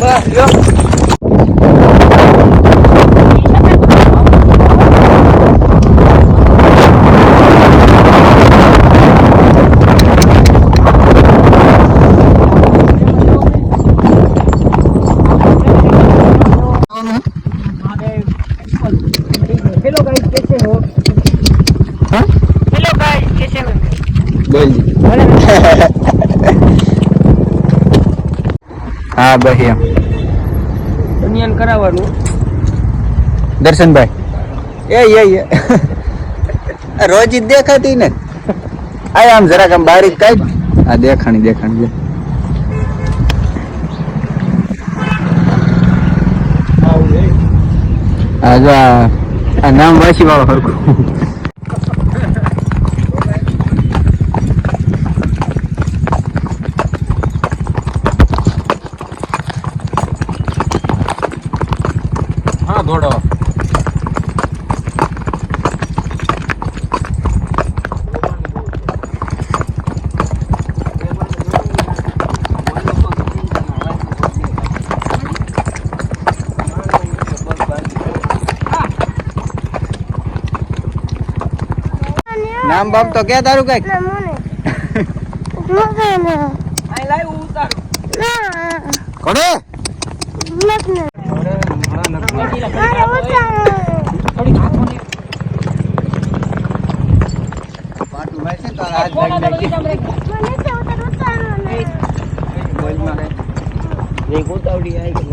બસ લ્યો hello guys कैसे हो हेलो गाइस कैसे हो બોલ હા ભાઈ એમ દુનિયાને કરાવવાનું દર્શનભાઈ એ રોજ જ દેખાતી ને આ આમ જરાક આમ બારીક કઈ આ દેખાણી આ જો આ નામ વાસી વાળો હરખું હા ઘોડો નામ બાપ તો ક્યાં તારું કઈક આઈ લાઈવ ઉતાર કોડે પાટું ભાઈ છે તારા હાથ ભાગ નાખી બોલ માં એક ઉતાવડી આવી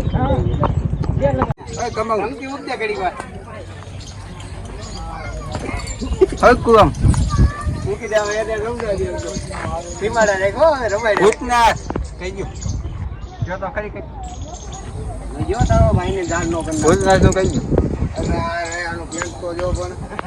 ઓય કમાઉ નમકી ઉત્યા ઘડી વાર હલકુ આમ મૂકી દે હવે એને રમવા દે સીમાડા રેખો રમાઈ ભૂતના કહી ગયો જો તો ખરી કઈ જો તારો ભાઈને જાણ નો કરી ભૂતના શું કહી ગયો અરે આનો પ્લેન તો જો પણ